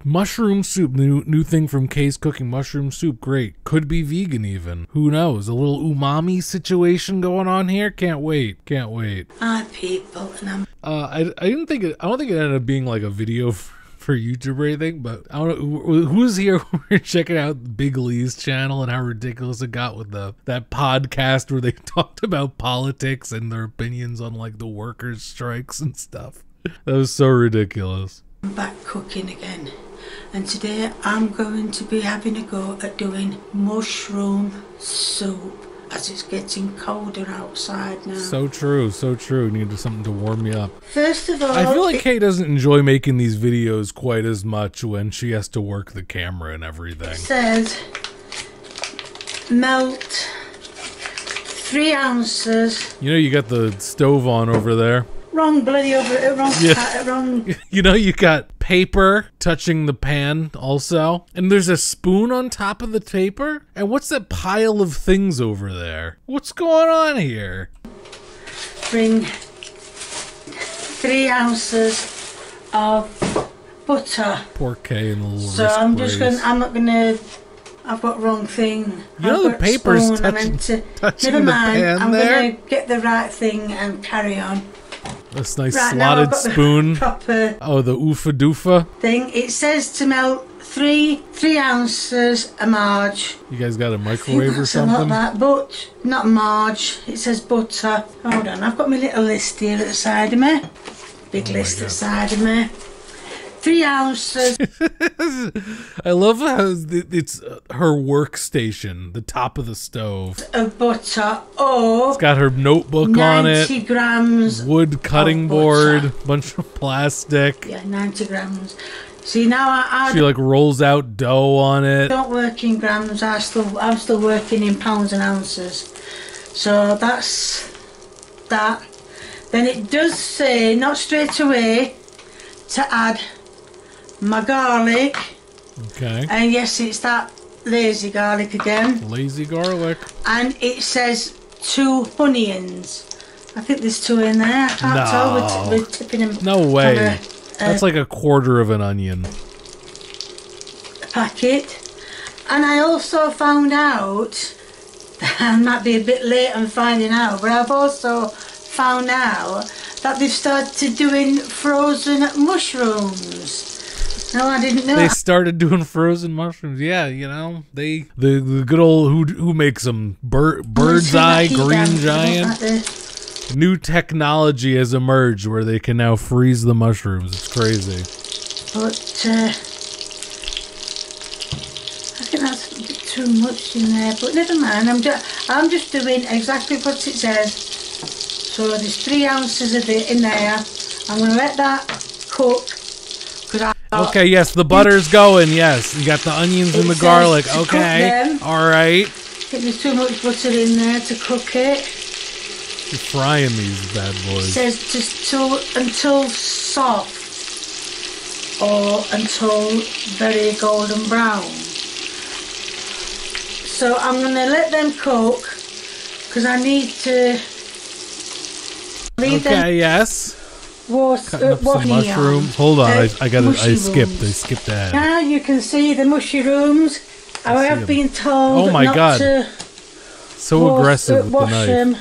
Mushroom soup, new thing from Kay's Cooking. Mushroom soup, great. Could be vegan even. Who knows? A little umami situation going on here. Can't wait. Can't wait. Hi people, and I'm. I don't think it ended up being like a video for YouTube or anything, but I don't know who's here. We're checking out Big Lee's channel and how ridiculous it got with that podcast where they talked about politics and their opinions on like the workers' strikes and stuff. That was so ridiculous. I'm back cooking again, and today I'm going to be having a go at doing mushroom soup as it's getting colder outside now. So true, so true. Needed something to warm me up. First of all, I feel like Kay doesn't enjoy making these videos quite as much when she has to work the camera and everything. It says melt 3 ounces. You know you got the stove on over there. Wrong bloody over it, wrong, Yeah. wrong. You know you got paper touching the pan also. And there's a spoon on top of the paper. And what's that pile of things over there? What's going on here? Bring 3 ounces of butter. Poor Kay in the little So wrist I'm just brace. going, I'm not going to, I've got wrong thing. You know the paper's touching never mind, the pan I'm there? going to get the right thing and carry on. This nice Right, now slotted I've got the spoon. proper Oh, the oofa doofa. thing. It says to melt 3 ounces of marge. You guys got a microwave or That's a lot something? that, but not marge. It says butter. Hold on, I've got my little list here at the side of me. Big list at the side of me. 3 ounces. I love how it's her workstation, the top of the stove. Of butter, or It's got her notebook on it, 90 grams. wood cutting of board, butter. bunch of plastic. Yeah, 90 grams. See, now I She like rolls out dough on it. don't work in grams. I'm still working in pounds and ounces. So that's that. Then it does say, not straight away, to add my garlic. Okay. And yes, it's that lazy garlic again. Lazy garlic. And it says 2 onions. I think there's 2 in there. I can't tell. We're tipping them. No way. On That's like a quarter of an onion. a packet. And I also found out, I might be a bit late on finding out, but I've also found out that they've started doing frozen mushrooms. No, I didn't know. They started doing frozen mushrooms. Yeah, you know, the good old who makes them bird's eye green giant. New technology has emerged where they can now freeze the mushrooms. It's crazy. But I think that's a bit too much in there. But never mind. I'm just doing exactly what it says. So there's 3 ounces of it in there. I'm gonna let that cook. Okay, yes, the butter's going, yes. You got the onions and the garlic. Okay, alright. I think there's too much butter in there to cook it. You're frying these bad boys. It says just until soft or until very golden brown. So I'm going to let them cook because I need to leave them. Okay, yes. Cutting up some mushrooms. mushrooms. Hold on, I skipped ahead. Now you can see the mushrooms. I have been told not to so aggressive with wash the knife. them,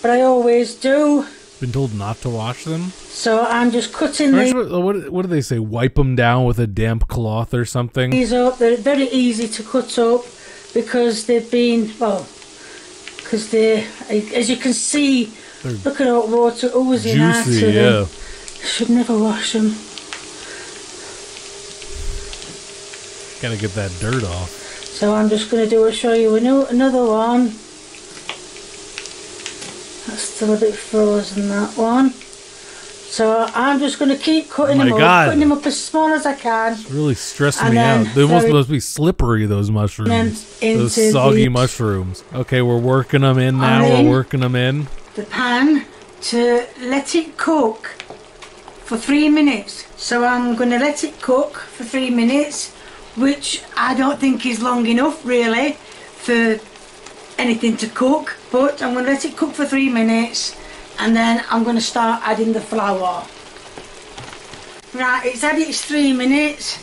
but I always do. Been told not to wash them? So I'm just cutting What do they say? Wipe them down with a damp cloth or something? these up. They're very easy to cut up because they've been, well, because they, as you can see, look at all water oozing out of them. Should never wash them. Gotta get that dirt off. So I'm just going to show you another one. That's still a bit frozen, that one. So I'm just going to keep cutting them up, putting them up as small as I can. It's really stressing me out. They must be slippery, those mushrooms. Those soggy mushrooms. Okay, we're working them in now. We're working them in. The pan to let it cook for 3 minutes. So I'm going to let it cook for 3 minutes, which I don't think is long enough really for anything to cook, but I'm going to let it cook for 3 minutes and then I'm going to start adding the flour. Right, it's had its 3 minutes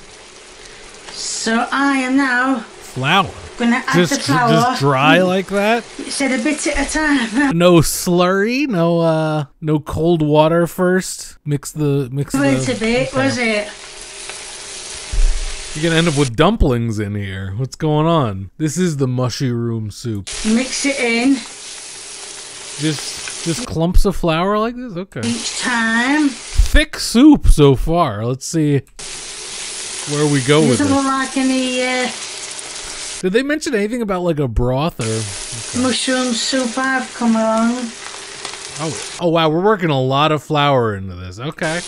So I am now Flour. gonna add the flour. Just dry like that? It said a bit at a time. No slurry, no cold water first. Mix the A little bit, was it? You're gonna end up with dumplings in here. What's going on? This is the mushroom soup. Mix it in. Just clumps of flour like this? Okay. Each time. Thick soup so far. Let's see where we go with it. Doesn't look like any Did they mention anything about like a broth or mushroom soup I've come along. Oh wow, we're working a lot of flour into this. Okay.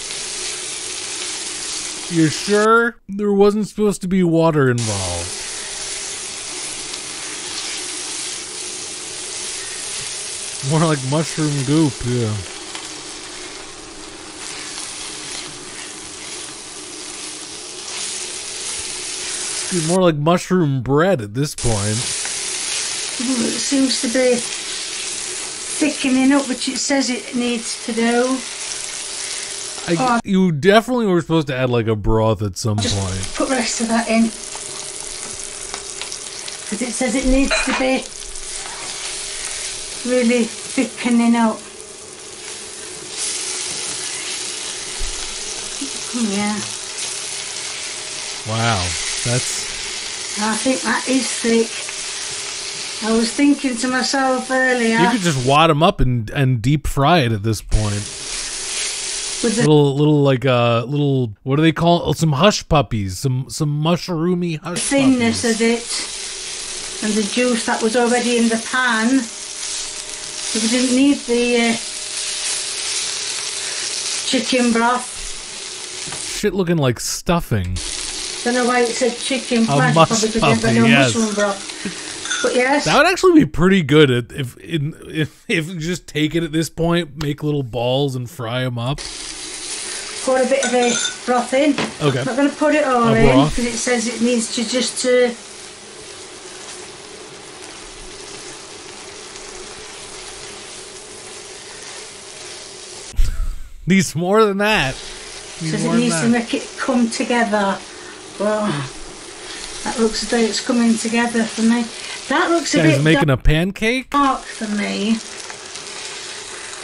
You're sure there wasn't supposed to be water involved? More like mushroom goop, yeah. It's more like mushroom bread at this point. Ooh, it seems to be thickening up, which it says it needs to do. You definitely were supposed to add like a broth at some point. Put the rest of that in. Because it says it needs to be really thickening up. Yeah. Wow, that's... I think that is thick. I was thinking to myself earlier... You could just wad them up and deep fry it at this point. With the little what do they call it? Some hush puppies, some mushroomy hush thinness puppies. of it, and the juice that was already in the pan. So we didn't need the chicken broth. Shit looking like stuffing. Don't know why it said chicken broth, probably because they had no mushroom broth. But yes, that would actually be pretty good if you just take it at this point, make little balls and fry them up. Pour a bit of a broth in. Okay. I'm not going to put it all in because it says it needs to just Needs more than that. Says it needs to make it come together. Well, that looks as though it's coming together for me. That looks a bit making a pancake? Dark for me.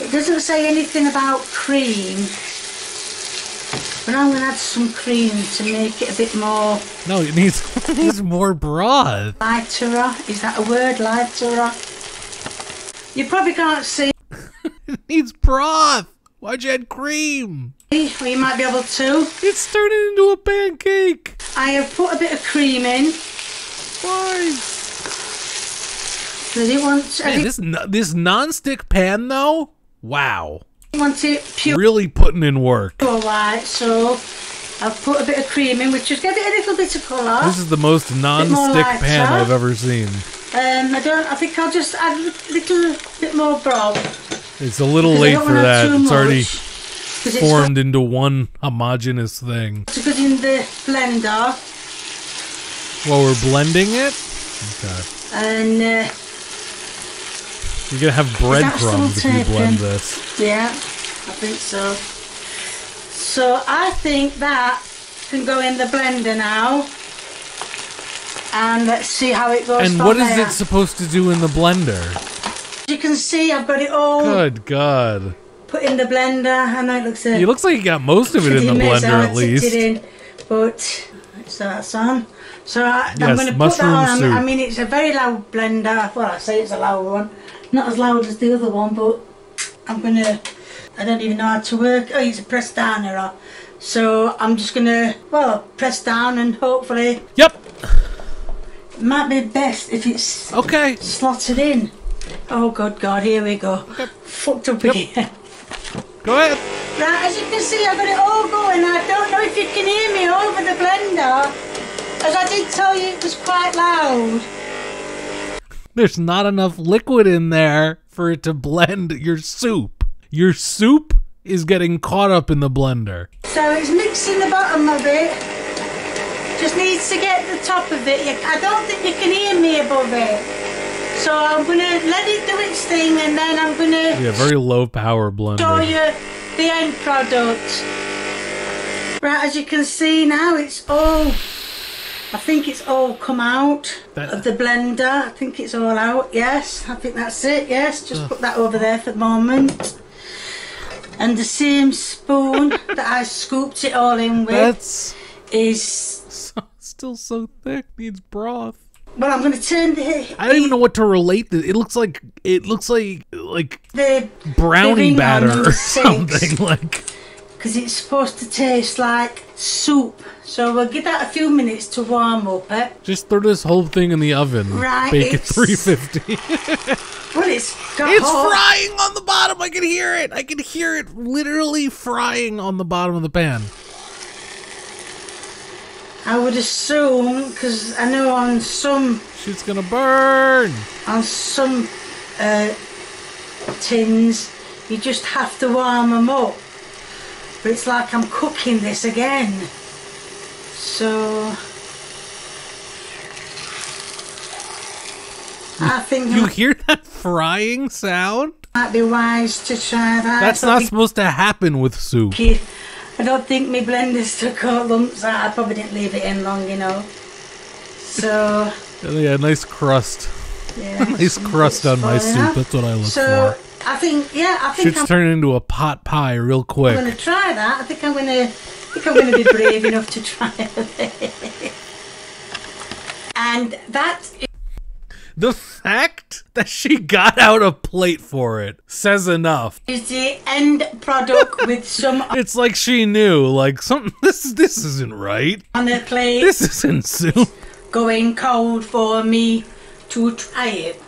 It doesn't say anything about cream. But I'm going to add some cream to make it a bit more... No, it needs more broth. Lighter. Is that a word? Lighter. You probably can't see. It needs broth. Why'd you add cream? Well, you might be able to. It's turning into a pancake. I have put a bit of cream in. Why? Because it wants... This non-stick pan, though? Wow. Want it pure. Really putting in work. Alright, so I've put a bit of cream in, which just give it a little bit of colour. This is the most non-stick pan I've ever seen. I think I'll just add a little bit more broth. It's a little late for that. It's already formed into one homogeneous thing. To put in the blender. While we're blending it? Okay. And you're gonna have breadcrumbs if you blend this. Yeah, I think so. So I think that can go in the blender now. And let's see how it goes. And what is it supposed to do in the blender? You can see I've got it all. Good God. Put in the blender. I know it looks. It looks like you got most of it in the blender at least. But so that's on. So I'm going to put that on. Soup. I mean, it's a very loud blender. Well, I say it's a loud one. Not as loud as the other one, but I'm going to... I don't even know how to work. Oh, it's a press downer. So I'm just going to, well, press down and hopefully... Yep. It might be best if it's... slotted in. Oh, good God, here we go. Okay. Fucked up again. Go ahead. Right, as you can see, I've got it all going. I don't know if you can hear me over the blender. As I did tell you, it was quite loud. There's not enough liquid in there for it to blend your soup. Your soup is getting caught up in the blender. So it's mixing the bottom of it. Just needs to get the top of it. I don't think you can hear me above it. So I'm going to let it do its thing and then I'm going to... Yeah, very low power blender. Show you the end product. Right, as you can see now, it's all I think it's all come out of the blender. I think it's all out. Yes, I think that's it. Yes, just put that over there for the moment. And the same spoon that I scooped it all in with is still so thick. Needs broth. Well, I'm going to turn the. I don't even know what to relate this. It looks like the brownie batter or something like. Because it's supposed to taste like soup. So we'll give that a few minutes to warm up. Just throw this whole thing in the oven. Right. Bake it 350. Well, it's frying on the bottom. I can hear it. I can hear it literally frying on the bottom of the pan. I would assume, because I know on some... Shit's gonna burn. On some tins, you just have to warm them up. But it's like I'm cooking this again. So... I think... You hear that frying sound? Might be wise to try that. That's not supposed to happen with soup. I don't think my blender's took all lumps out. I probably didn't leave it in long enough. So... Yeah, nice crust. Yeah, nice crust on my soup. That's what I look for. I think Shit's turning into a pot pie real quick. I'm going to try that. I think I'm going to be brave enough to try it. And that... The fact that she got out a plate for it says enough. Is the end product with some... It's like she knew, like, something. This isn't right. On a plate. This isn't soup. Going cold for me to try it.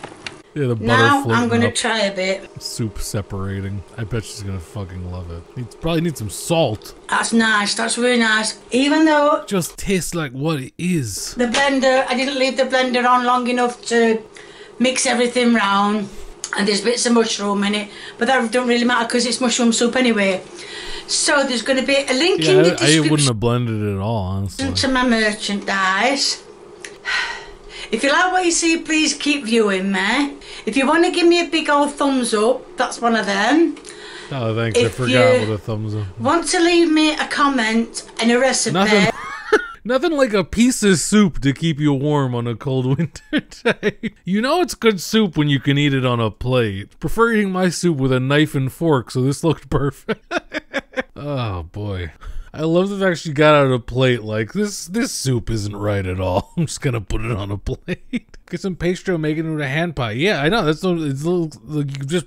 Yeah, the butter now I'm going to up. try a bit. Soup separating. I bet she's going to fucking love it. Probably need some salt. That's nice. That's really nice. Even though... It just tastes like what it is. The blender, I didn't leave the blender on long enough to mix everything round. And there's bits of mushroom in it. But that don't really matter because it's mushroom soup anyway. So there's going to be a link in the description. I wouldn't have blended it at all, honestly. To my merchandise. If you like what you see, please keep viewing me. If you want to give me a big old thumbs up, that's one of them. Oh, thanks. I forgot what a thumbs up. Want to leave me a comment and a recipe. Nothing like a piece of soup to keep you warm on a cold winter day. You know it's good soup when you can eat it on a plate. Prefer eating my soup with a knife and fork, so this looked perfect. Oh, boy. I love the fact she got out a plate like, this soup isn't right at all. I'm just gonna put it on a plate. Get some pastry and make it into a hand pie. Yeah, I know, it's a little, like, you just,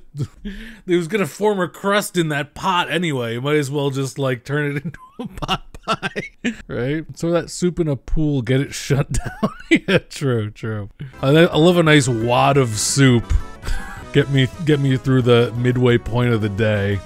it was gonna form a crust in that pot anyway. You might as well just, like, turn it into a pot pie. Right? So that soup in a pool, get it shut down. Yeah, true. I love a nice wad of soup. Get me through the midway point of the day.